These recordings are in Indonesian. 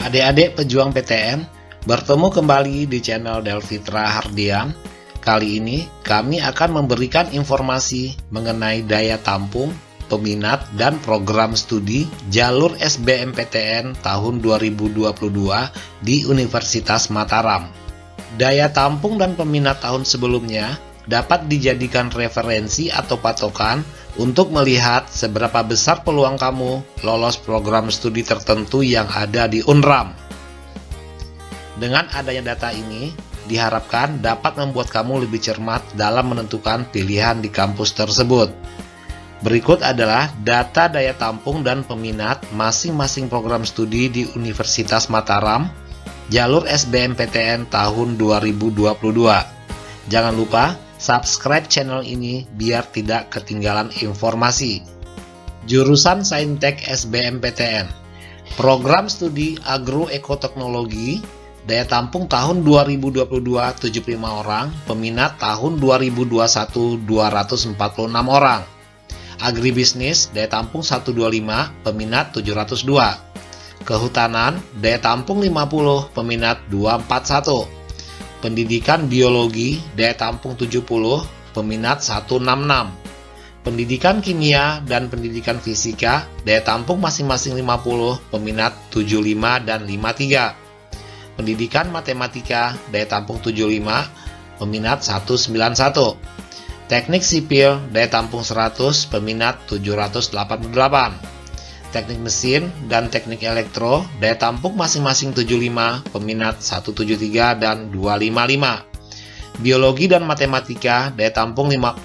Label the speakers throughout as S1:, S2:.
S1: Adik-adik pejuang PTN, bertemu kembali di channel Delfitra Hardian. Kali ini kami akan memberikan informasi mengenai daya tampung, peminat, dan program studi jalur SBMPTN tahun 2022 di Universitas Mataram. Daya tampung dan peminat tahun sebelumnya dapat dijadikan referensi atau patokan untuk melihat seberapa besar peluang kamu lolos program studi tertentu yang ada di UNRAM. Dengan adanya data ini, diharapkan dapat membuat kamu lebih cermat dalam menentukan pilihan di kampus tersebut. Berikut adalah data daya tampung dan peminat masing-masing program studi di Universitas Mataram, jalur SBMPTN tahun 2022. Jangan lupa subscribe channel ini biar tidak ketinggalan informasi. Jurusan Saintek SBMPTN, program studi Agroekoteknologi, daya tampung tahun 2022 75 orang, peminat tahun 2021 246 orang. Agribisnis, daya tampung 125, peminat 702. Kehutanan, daya tampung 50, peminat 241. Pendidikan biologi, daya tampung 70, peminat 166. Pendidikan kimia dan pendidikan fisika, daya tampung masing-masing 50, peminat 75 dan 53. Pendidikan matematika, daya tampung 75, peminat 191. Teknik sipil, daya tampung 100, peminat 788. Teknik mesin dan teknik elektro, daya tampung masing-masing 75, peminat 173 dan 255. Biologi dan matematika, daya tampung 40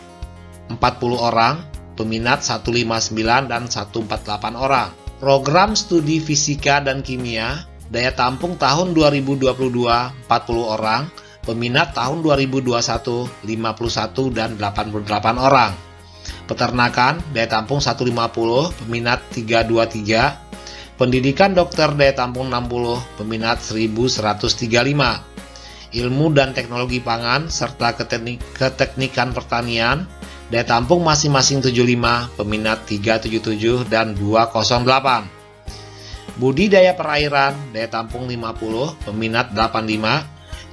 S1: orang, peminat 159 dan 148 orang. Program studi fisika dan kimia, daya tampung tahun 2022 40 orang, peminat tahun 2021 51 dan 88 orang. Peternakan, daya tampung 150, peminat 323. Pendidikan dokter, daya tampung 60, peminat 1135. Ilmu dan teknologi pangan serta keteknikan pertanian, daya tampung masing-masing 75, peminat 377 dan 208. Budidaya perairan, daya tampung 50, peminat 85.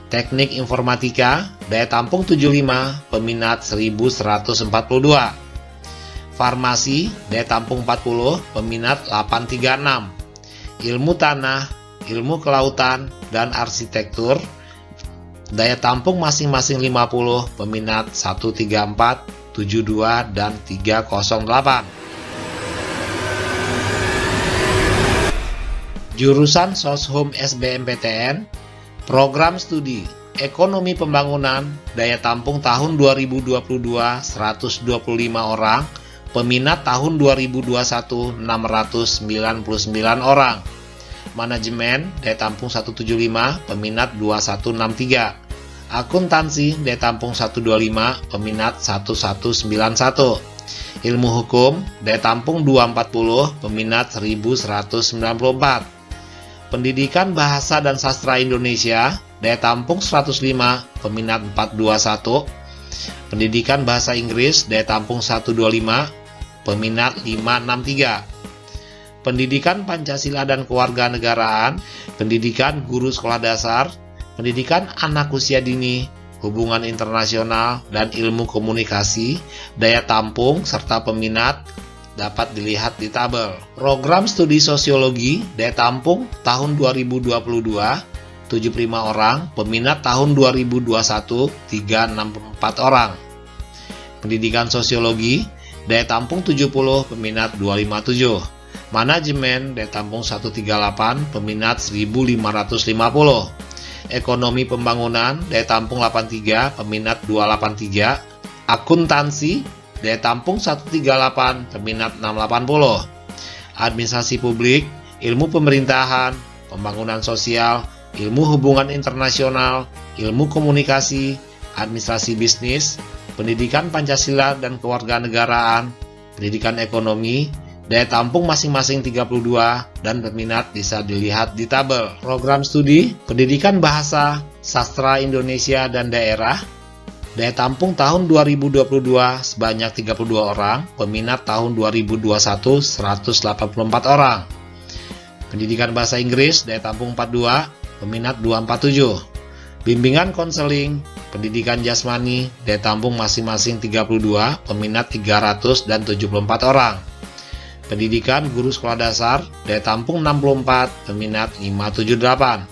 S1: Teknik informatika, daya tampung 75, peminat 1142. Farmasi, daya tampung 40, peminat 836. Ilmu tanah, ilmu kelautan, dan arsitektur, daya tampung masing-masing 50, peminat 134, 72, dan 308. Jurusan Soshum SBMPTN, program studi Ekonomi Pembangunan, daya tampung tahun 2022 125 orang, peminat tahun 2021 699 orang. Manajemen, daya tampung 175, peminat 2163. Akuntansi, daya tampung 125, peminat 1191. Ilmu hukum, daya tampung 240, peminat 1194. Pendidikan Bahasa dan Sastra Indonesia, daya tampung 105, peminat 421. Pendidikan Bahasa Inggris, daya tampung 125, peminat 563. Pendidikan Pancasila dan Kewarganegaraan, pendidikan guru sekolah dasar, pendidikan anak usia dini, hubungan internasional, dan ilmu komunikasi, daya tampung serta peminat dapat dilihat di tabel. Program studi sosiologi, daya tampung tahun 2022 75 orang, peminat tahun 2021 364 orang. Pendidikan sosiologi, daya tampung 70, peminat 257. Manajemen, daya tampung 138, peminat 1550. Ekonomi pembangunan, daya tampung 83, peminat 283. Akuntansi, daya tampung 138, peminat 680. Administrasi publik, ilmu pemerintahan, pembangunan sosial, ilmu hubungan internasional, ilmu komunikasi, administrasi bisnis, pendidikan Pancasila dan Kewarganegaraan, pendidikan ekonomi, daya tampung masing-masing 32 dan peminat bisa dilihat di tabel. Program studi pendidikan bahasa, sastra Indonesia dan daerah, daya tampung tahun 2022 sebanyak 32 orang, peminat tahun 2021 184 orang. Pendidikan Bahasa Inggris, daya tampung 42, peminat 247. Bimbingan konseling, pendidikan jasmani, daya tampung masing-masing 32, peminat 374 orang. Pendidikan guru sekolah dasar, daya tampung 64, peminat 578.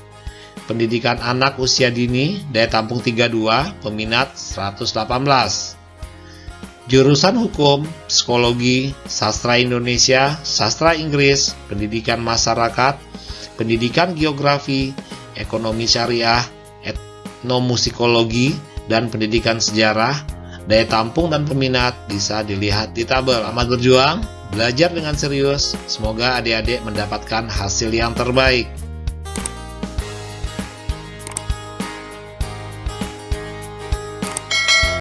S1: Pendidikan anak usia dini, daya tampung 32, peminat 118. Jurusan hukum, psikologi, sastra Indonesia, sastra Inggris, pendidikan masyarakat, pendidikan geografi, ekonomi syariah, etnomusikologi, dan pendidikan sejarah, daya tampung dan peminat bisa dilihat di tabel. Selamat berjuang, belajar dengan serius, semoga adik-adik mendapatkan hasil yang terbaik.